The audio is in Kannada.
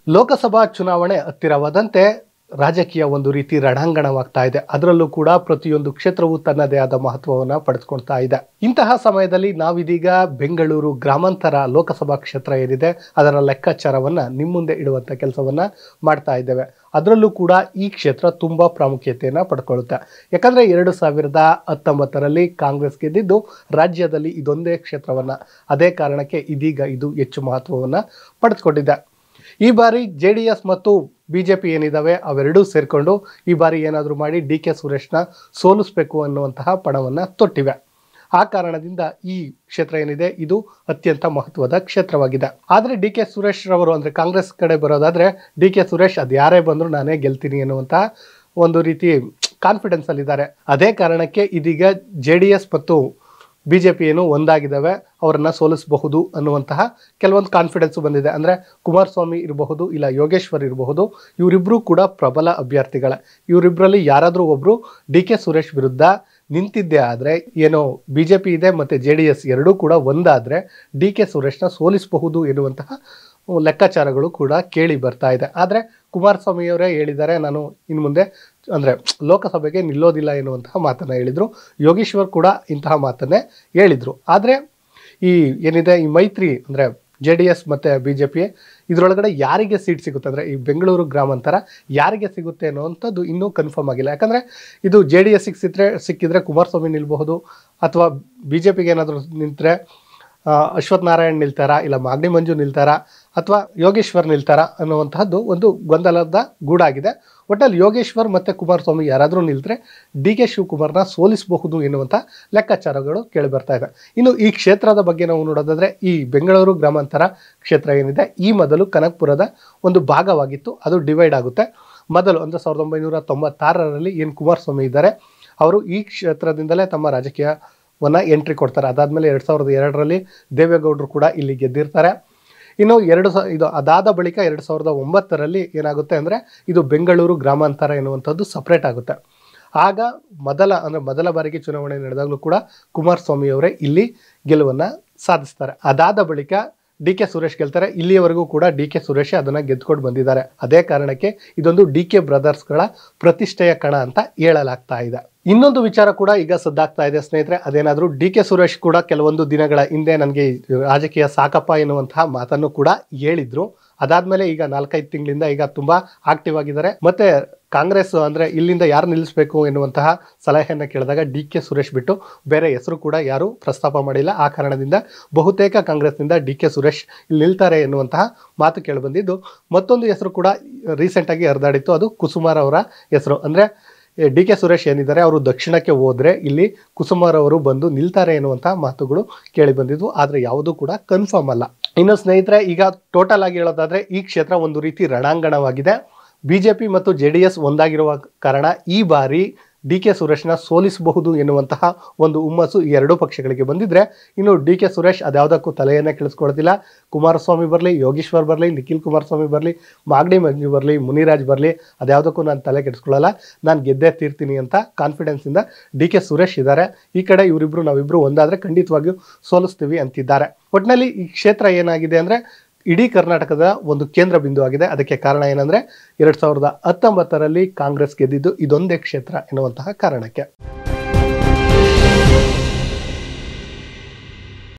ಲೋಕಸಭಾ ಚುನಾವಣೆ ಹತ್ತಿರವಾದಂತೆ ರಾಜಕೀಯ ಒಂದು ರೀತಿ ರಣಾಂಗಣವಾಗ್ತಾ ಇದೆ. ಅದರಲ್ಲೂ ಕೂಡ ಪ್ರತಿಯೊಂದು ಕ್ಷೇತ್ರವು ತನ್ನದೇ ಆದ ಮಹತ್ವವನ್ನು ಪಡೆದುಕೊಳ್ತಾ ಇದೆ. ಇಂತಹ ಸಮಯದಲ್ಲಿ ನಾವಿದೀಗ ಬೆಂಗಳೂರು ಗ್ರಾಮಾಂತರ ಲೋಕಸಭಾ ಕ್ಷೇತ್ರ ಏನಿದೆ ಅದರ ಲೆಕ್ಕಾಚಾರವನ್ನ ನಿಮ್ಮ ಮುಂದೆ ಇಡುವಂತ ಕೆಲಸವನ್ನ ಮಾಡ್ತಾ ಇದ್ದೇವೆ. ಅದರಲ್ಲೂ ಕೂಡ ಈ ಕ್ಷೇತ್ರ ತುಂಬಾ ಪ್ರಾಮುಖ್ಯತೆಯನ್ನು ಪಡ್ಕೊಳ್ಳುತ್ತೆ. ಯಾಕಂದ್ರೆ 2019ರಲ್ಲಿ ಕಾಂಗ್ರೆಸ್ ಗೆದ್ದಿದ್ದು ರಾಜ್ಯದಲ್ಲಿ ಇದೊಂದೇ ಕ್ಷೇತ್ರವನ್ನ. ಅದೇ ಕಾರಣಕ್ಕೆ ಇದೀಗ ಇದು ಹೆಚ್ಚು ಮಹತ್ವವನ್ನ ಪಡೆದುಕೊಂಡಿದೆ. ಈ ಬಾರಿ JDS ಮತ್ತು BJP ಏನಿದಾವೆ ಅವೆರಡೂ ಸೇರ್ಕೊಂಡು ಈ ಬಾರಿ ಏನಾದರೂ ಮಾಡಿ DK ಸುರೇಶ್ನ ಸೋಲಿಸಬೇಕು ಅನ್ನುವಂತಹ ಪಣವನ್ನ ತೊಟ್ಟಿವೆ. ಆ ಕಾರಣದಿಂದ ಈ ಕ್ಷೇತ್ರ ಏನಿದೆ ಇದು ಅತ್ಯಂತ ಮಹತ್ವದ ಕ್ಷೇತ್ರವಾಗಿದೆ. ಆದರೆ DK ಸುರೇಶ್ ರವರು ಅಂದ್ರೆ ಕಾಂಗ್ರೆಸ್ ಕಡೆ ಬರೋದಾದ್ರೆ DK ಸುರೇಶ್ ಅದು ಯಾರೇ ಬಂದರೂ ನಾನೇ ಗೆಲ್ತೀನಿ ಅನ್ನುವಂತಹ ಒಂದು ರೀತಿ ಕಾನ್ಫಿಡೆನ್ಸ್ ಅಲ್ಲಿದ್ದಾರೆ. ಅದೇ ಕಾರಣಕ್ಕೆ ಇದೀಗ JDS ಮತ್ತು BJP ಏನು ಒಂದಾಗಿದ್ದಾವೆ, ಅವರನ್ನ ಸೋಲಿಸಬಹುದು ಅನ್ನುವಂತಹ ಕೆಲವೊಂದು ಕಾನ್ಫಿಡೆನ್ಸ್ ಬಂದಿದೆ. ಅಂದ್ರೆ ಕುಮಾರಸ್ವಾಮಿ ಇರಬಹುದು, ಇಲ್ಲ ಯೋಗೇಶ್ವರ್ ಇರಬಹುದು, ಇವರಿಬ್ರು ಕೂಡ ಪ್ರಬಲ ಅಭ್ಯರ್ಥಿಗಳೇ. ಇವರಿಬ್ಬರಲ್ಲಿ ಯಾರಾದರೂ ಒಬ್ರು DK ಸುರೇಶ್ ವಿರುದ್ಧ ನಿಂತಿದ್ದೇ ಆದರೆ ಏನೋ BJP ಇದೆ ಮತ್ತೆ JDS ಎರಡೂ ಕೂಡ ಒಂದಾದ್ರೆ DK ಸುರೇಶ್ನ ಸೋಲಿಸಬಹುದು ಎನ್ನುವಂತಹ ಲೆಕ್ಕಾಚಾರಗಳು ಕೂಡ ಕೇಳಿ ಬರ್ತಾ ಇದೆ. ಆದರೆ ಕುಮಾರಸ್ವಾಮಿಯವರೇ ಹೇಳಿದ್ದಾರೆ, ನಾನು ಇನ್ನು ಮುಂದೆ ಅಂದರೆ ಲೋಕಸಭೆಗೆ ನಿಲ್ಲೋದಿಲ್ಲ ಎನ್ನುವಂತಹ ಮಾತನ್ನು ಹೇಳಿದರು. ಯೋಗೇಶ್ವರ್ ಕೂಡ ಇಂತಹ ಮಾತನ್ನೇ ಹೇಳಿದರು. ಆದರೆ ಈ ಏನಿದೆ ಈ ಮೈತ್ರಿ ಅಂದರೆ JDS ಮತ್ತು BJP ಇದರೊಳಗಡೆ ಯಾರಿಗೆ ಸೀಟ್ ಸಿಗುತ್ತೆ ಅಂದರೆ ಈ ಬೆಂಗಳೂರು ಗ್ರಾಮಾಂತರ ಯಾರಿಗೆ ಸಿಗುತ್ತೆ ಅನ್ನೋವಂಥದ್ದು ಇನ್ನೂ ಕನ್ಫರ್ಮ್ ಆಗಿಲ್ಲ. ಯಾಕಂದರೆ ಇದು JDSಗೆ ಸಿಕ್ಕಿದ್ರೆ ಕುಮಾರಸ್ವಾಮಿ ನಿಲ್ಬಹುದು, ಅಥವಾ BJPಗೆ ಏನಾದರೂ ನಿಂತರೆ ಅಶ್ವಥ್ ನಾರಾಯಣ್ ನಿಲ್ತಾರಾ, ಇಲ್ಲ ಮಾಗಡಿ ಮಂಜು ನಿಲ್ತಾರಾ, ಅಥವಾ ಯೋಗೇಶ್ವರ್ ನಿಲ್ತಾರಾ ಅನ್ನುವಂತಹದ್ದು ಒಂದು ಗೊಂದಲದ ಗೂಡಾಗಿದೆ. ಒಟ್ಟಲ್ಲಿ ಯೋಗೇಶ್ವರ್ ಮತ್ತು ಕುಮಾರಸ್ವಾಮಿ ಯಾರಾದರೂ ನಿಲ್ತರೆ DK ಶಿವಕುಮಾರ್ನ ಸೋಲಿಸಬಹುದು ಎನ್ನುವಂಥ ಲೆಕ್ಕಾಚಾರಗಳು ಕೇಳಿ ಬರ್ತಾ ಇದೆ. ಇನ್ನು ಈ ಕ್ಷೇತ್ರದ ಬಗ್ಗೆ ನಾವು ನೋಡೋದಾದರೆ ಈ ಬೆಂಗಳೂರು ಗ್ರಾಮಾಂತರ ಕ್ಷೇತ್ರ ಏನಿದೆ ಈ ಮೊದಲು ಕನಕಪುರದ ಒಂದು ಭಾಗವಾಗಿತ್ತು. ಅದು ಡಿವೈಡ್ ಆಗುತ್ತೆ. ಮೊದಲು ಅಂದರೆ 1996ರಲ್ಲಿ ಏನು ಕುಮಾರಸ್ವಾಮಿ ಇದ್ದಾರೆ ಅವರು ಈ ಕ್ಷೇತ್ರದಿಂದಲೇ ತಮ್ಮ ರಾಜಕೀಯವನ್ನ ಎಂಟ್ರಿ ಕೊಡ್ತಾರೆ. ಅದಾದಮೇಲೆ 2002ರಲ್ಲಿ ದೇವೇಗೌಡರು ಕೂಡ ಇಲ್ಲಿ ಗೆದ್ದಿರ್ತಾರೆ. ಇನ್ನು ಇದು ಅದಾದ ಬಳಿಕ 2009ರಲ್ಲಿ ಏನಾಗುತ್ತೆ ಅಂದರೆ ಇದು ಬೆಂಗಳೂರು ಗ್ರಾಮಾಂತರ ಎನ್ನುವಂಥದ್ದು ಸಪ್ರೇಟ್ ಆಗುತ್ತೆ. ಆಗ ಮೊದಲ ಬಾರಿಗೆ ಚುನಾವಣೆ ನಡೆದಾಗಲೂ ಕೂಡ ಕುಮಾರಸ್ವಾಮಿ ಅವರೇ ಇಲ್ಲಿ ಗೆಲುವನ್ನು ಸಾಧಿಸ್ತಾರೆ. ಅದಾದ ಬಳಿಕ DK ಸುರೇಶ್ ಗೆಲ್ತಾರೆ. ಇಲ್ಲಿಯವರೆಗೂ ಕೂಡ DK ಸುರೇಶ್ ಅದನ್ನು ಗೆದ್ದುಕೊಂಡು ಬಂದಿದ್ದಾರೆ. ಅದೇ ಕಾರಣಕ್ಕೆ ಇದೊಂದು DK ಬ್ರದರ್ಸ್ಗಳ ಪ್ರತಿಷ್ಠೆಯ ಕಣ ಅಂತ ಹೇಳಲಾಗ್ತಾ ಇದೆ. ಇನ್ನೊಂದು ವಿಚಾರ ಕೂಡ ಈಗ ಸದ್ದಾಗ್ತಾ ಇದೆ ಸ್ನೇಹಿತರೆ, ಅದೇನಾದರೂ DK ಸುರೇಶ್ ಕೂಡ ಕೆಲವೊಂದು ದಿನಗಳ ಹಿಂದೆ ನನಗೆ ರಾಜಕೀಯ ಸಾಕಪ್ಪ ಎನ್ನುವಂತಹ ಮಾತನ್ನು ಕೂಡ ಹೇಳಿದ್ರು. ಅದಾದ್ಮೇಲೆ ಈಗ 4-5 ತಿಂಗಳಿಂದ ಈಗ ತುಂಬಾ ಆಕ್ಟಿವ್ ಆಗಿದ್ದಾರೆ. ಮತ್ತೆ ಕಾಂಗ್ರೆಸ್ ಅಂದ್ರೆ ಇಲ್ಲಿಂದ ಯಾರು ನಿಲ್ಲಿಸಬೇಕು ಎನ್ನುವಂತಹ ಸಲಹೆಯನ್ನು ಕೇಳಿದಾಗ DK ಸುರೇಶ್ ಬಿಟ್ಟು ಬೇರೆ ಹೆಸರು ಕೂಡ ಯಾರು ಪ್ರಸ್ತಾಪ ಮಾಡಿಲ್ಲ. ಆ ಕಾರಣದಿಂದ ಬಹುತೇಕ ಕಾಂಗ್ರೆಸ್ನಿಂದ DK ಸುರೇಶ್ ಇಲ್ಲಿ ನಿಲ್ತಾರೆ ಎನ್ನುವಂತಹ ಮಾತು ಕೇಳಿಬಂದಿದ್ದು, ಮತ್ತೊಂದು ಹೆಸರು ಕೂಡ ರೀಸೆಂಟ್ ಆಗಿ ಹರಿದಾಡಿತ್ತು. ಅದು ಕುಸುಮಾರ್ ಅವರ ಹೆಸರು. ಅಂದ್ರೆ DK ಸುರೇಶ್ ಏನಿದ್ದಾರೆ ಅವರು ದಕ್ಷಿಣಕ್ಕೆ ಹೋದ್ರೆ ಇಲ್ಲಿ ಕುಸುಮಾರ್ ಅವರು ಬಂದು ನಿಲ್ತಾರೆ ಎನ್ನುವಂತಹ ಮಾತುಗಳು ಕೇಳಿ ಬಂದಿದ್ವು. ಆದ್ರೆ ಯಾವುದೂ ಕೂಡ ಕನ್ಫರ್ಮ್ ಅಲ್ಲ. ಇನ್ನು ಸ್ನೇಹಿತರೆ, ಈಗ ಟೋಟಲ್ ಆಗಿ ಹೇಳೋದಾದ್ರೆ ಈ ಕ್ಷೇತ್ರ ಒಂದು ರೀತಿ ರಣಾಂಗಣವಾಗಿದೆ. BJP ಮತ್ತು JDS ಒಂದಾಗಿರುವ ಕಾರಣ ಈ ಬಾರಿ DK ಸುರೇಶ್ನ ಸೋಲಿಸಬಹುದು ಎನ್ನುವಂತಹ ಒಂದು ಹುಮ್ಮಸ್ಸು ಈ ಎರಡೂ ಪಕ್ಷಗಳಿಗೆ ಬಂದಿದ್ರೆ, ಇನ್ನು DK ಸುರೇಶ್ ಅದ್ಯಾವುದಕ್ಕೂ ತಲೆಯನ್ನೇ ಕೆಳಿಸ್ಕೊಳ್ಳೋದಿಲ್ಲ. ಕುಮಾರಸ್ವಾಮಿ ಬರಲಿ, ಯೋಗೇಶ್ವರ್ ಬರಲಿ, ನಿಖಿಲ್ ಕುಮಾರಸ್ವಾಮಿ ಬರಲಿ, ಮಾಗಡಿ ಮಂಜು ಬರಲಿ, ಮುನಿರಾಜ್ ಬರಲಿ, ಅದ್ಯಾವುದಕ್ಕೂ ನಾನು ತಲೆ ಕೆಡಿಸ್ಕೊಳ್ಳಲ್ಲ, ನಾನು ಗೆದ್ದೇ ತೀರ್ತೀನಿ ಅಂತ ಕಾನ್ಫಿಡೆನ್ಸಿಂದ DK ಸುರೇಶ್ ಇದ್ದಾರೆ. ಈ ಕಡೆ ನಾವಿಬ್ರು ಒಂದಾದರೆ ಖಂಡಿತವಾಗಿಯೂ ಸೋಲಿಸ್ತೀವಿ ಅಂತಿದ್ದಾರೆ. ಒಟ್ಟಿನಲ್ಲಿ ಈ ಕ್ಷೇತ್ರ ಏನಾಗಿದೆ ಅಂದರೆ ಇಡೀ ಕರ್ನಾಟಕದ ಒಂದು ಕೇಂದ್ರ ಬಿಂದು ಆಗಿದೆ. ಅದಕ್ಕೆ ಕಾರಣ ಏನಂದ್ರೆ 2019ರಲ್ಲಿ ಕಾಂಗ್ರೆಸ್ ಗೆದ್ದಿದ್ದು ಇದೊಂದೇ ಕ್ಷೇತ್ರ ಎನ್ನುವಂತಹ ಕಾರಣಕ್ಕೆ.